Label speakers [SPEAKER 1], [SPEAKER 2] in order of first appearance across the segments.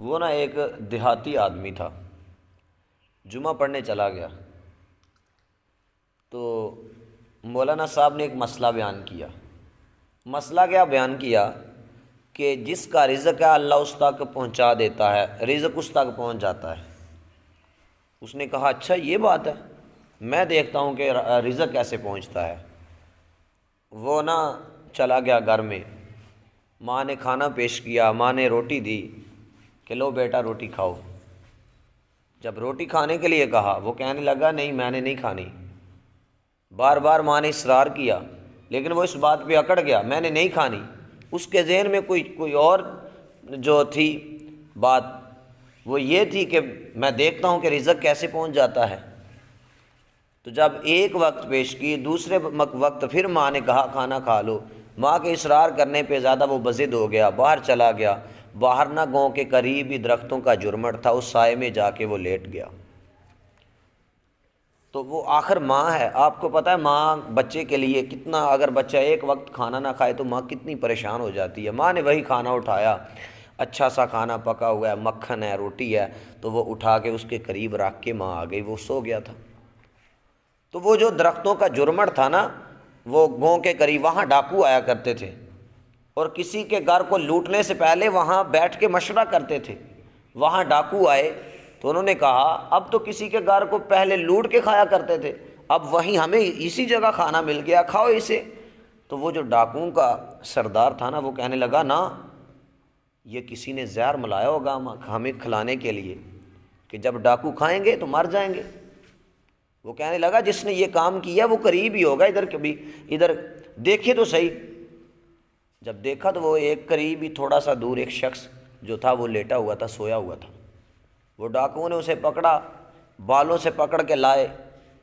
[SPEAKER 1] وہ نا ایک دیہاتی آدمی تھا، جمعہ پڑھنے چلا گیا تو مولانا صاحب نے ایک مسئلہ بیان کیا۔ مسئلہ کیا بیان کیا کہ جس کا رزق ہے اللہ اس تک پہنچا دیتا ہے، رزق اس تک پہنچ جاتا ہے۔ اس نے کہا اچھا یہ بات ہے، میں دیکھتا ہوں کہ رزق کیسے پہنچتا ہے۔ وہ نا چلا گیا گھر میں، ماں نے کھانا پیش کیا، ماں نے روٹی دی کہ لو بیٹا روٹی کھاؤ۔ جب روٹی کھانے کے لیے کہا وہ کہنے لگا نہیں میں نے نہیں کھانی۔ بار بار ماں نے اصرار کیا لیکن وہ اس بات پہ اکڑ گیا، میں نے نہیں کھانی۔ اس کے ذہن میں کوئی اور جو تھی بات، وہ یہ تھی کہ میں دیکھتا ہوں کہ رزق کیسے پہنچ جاتا ہے۔ تو جب ایک وقت پیش کی، دوسرے وقت پھر ماں نے کہا کھانا کھا لو۔ ماں کے اصرار کرنے پہ زیادہ وہ بضد ہو گیا، باہر چلا گیا۔ باہر نہ گاؤں کے قریب ہی درختوں کا جھرمٹ تھا، اس سائے میں جا کے وہ لیٹ گیا۔ تو وہ آخر ماں ہے، آپ کو پتہ ہے ماں بچے کے لیے کتنا، اگر بچہ ایک وقت کھانا نہ کھائے تو ماں کتنی پریشان ہو جاتی ہے۔ ماں نے وہی کھانا اٹھایا، اچھا سا کھانا پکا ہوا ہے، مکھن ہے، روٹی ہے، تو وہ اٹھا کے اس کے قریب رکھ کے ماں آ گئی، وہ سو گیا تھا۔ تو وہ جو درختوں کا جھرمٹ تھا نا، وہ گاؤں کے قریب، وہاں ڈاکو آیا کرتے تھے اور کسی کے گھر کو لوٹنے سے پہلے وہاں بیٹھ کے مشورہ کرتے تھے۔ وہاں ڈاکو آئے تو انہوں نے کہا اب تو کسی کے گھر کو پہلے لوٹ کے کھایا کرتے تھے، اب وہیں ہمیں اسی جگہ کھانا مل گیا، کھاؤ اسے۔ تو وہ جو ڈاکوؤں کا سردار تھا نا، وہ کہنے لگا نا یہ کسی نے زہر ملایا ہوگا ہمیں کھلانے کے لیے، کہ جب ڈاکو کھائیں گے تو مر جائیں گے۔ وہ کہنے لگا جس نے یہ کام کیا وہ قریب ہی ہوگا، ادھر کبھی ادھر دیکھے تو صحیح۔ جب دیکھا تو وہ ایک قریب ہی تھوڑا سا دور ایک شخص جو تھا وہ لیٹا ہوا تھا، سویا ہوا تھا۔ وہ ڈاکوؤں نے اسے پکڑا، بالوں سے پکڑ کے لائے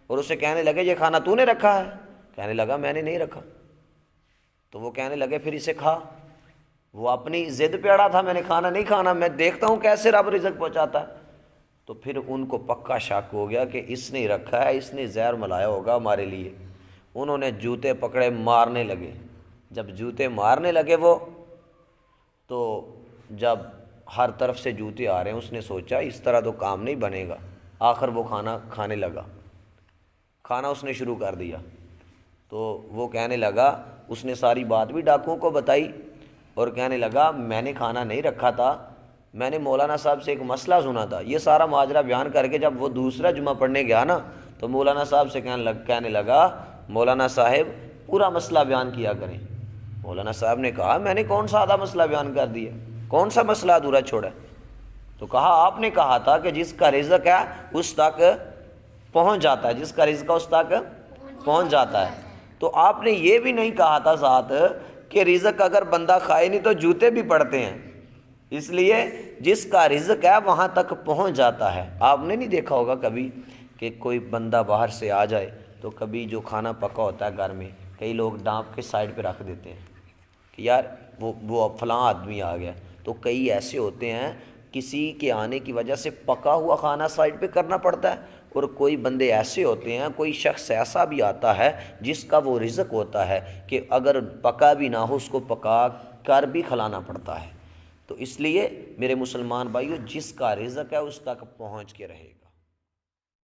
[SPEAKER 1] اور اسے کہنے لگے یہ کھانا تو نے رکھا ہے؟ کہنے لگا میں نے نہیں رکھا۔ تو وہ کہنے لگے پھر اسے کھا۔ وہ اپنی ضد پہ اڑا تھا، میں نے کھانا نہیں کھانا، میں دیکھتا ہوں کیسے رب رزق پہنچاتا ہے۔ تو پھر ان کو پکا شک ہو گیا کہ اس نے رکھا ہے، اس نے زہر ملایا ہوگا ہمارے لیے۔ انہوں نے جوتے پکڑے، مارنے لگے۔ جب جوتے مارنے لگے وہ، تو جب ہر طرف سے جوتے آ رہے ہیں، اس نے سوچا اس طرح تو کام نہیں بنے گا۔ آخر وہ کھانا کھانے لگا، کھانا اس نے شروع کر دیا۔ تو وہ کہنے لگا، اس نے ساری بات بھی ڈاکوؤں کو بتائی اور کہنے لگا میں نے کھانا نہیں رکھا تھا، میں نے مولانا صاحب سے ایک مسئلہ سنا تھا۔ یہ سارا ماجرا بیان کر کے جب وہ دوسرا جمعہ پڑھنے گیا نا، تو مولانا صاحب سے کہنے لگا مولانا صاحب پورا مسئلہ بیان کیا کریں۔ مولانا صاحب نے کہا میں نے کون سا آدھا مسئلہ بیان کر دیا، کون سا مسئلہ ادھورا چھوڑا؟ تو کہا آپ نے کہا تھا کہ جس کا رزق ہے اس تک پہنچ جاتا ہے، جس کا رزق ہے اس تک پہنچ جاتا ہے۔ تو آپ نے یہ بھی نہیں کہا تھا ساتھ کہ رزق اگر بندہ کھائے نہیں تو جوتے بھی پڑتے ہیں، اس لیے جس کا رزق ہے وہاں تک پہنچ جاتا ہے۔ آپ نے نہیں دیکھا ہوگا کبھی کہ کوئی بندہ باہر سے آ جائے تو کبھی جو کھانا پکا ہوتا ہے گھر میں، کئی لوگ ڈانپ کے سائڈ پہ رکھ دیتے ہیں کہ یار وہ فلاں آدمی آ گیا۔ تو کئی ایسے ہوتے ہیں کسی کے آنے کی وجہ سے پکا ہوا کھانا سائڈ پہ کرنا پڑتا ہے، اور کوئی بندے ایسے ہوتے ہیں، کوئی شخص ایسا بھی آتا ہے جس کا وہ رزق ہوتا ہے کہ اگر پکا بھی نہ ہو اس کو پکا کر بھی کھلانا پڑتا ہے۔ تو اس لیے میرے مسلمان بھائیو، جس کا رزق ہے اس تک پہنچ کے رہے گا۔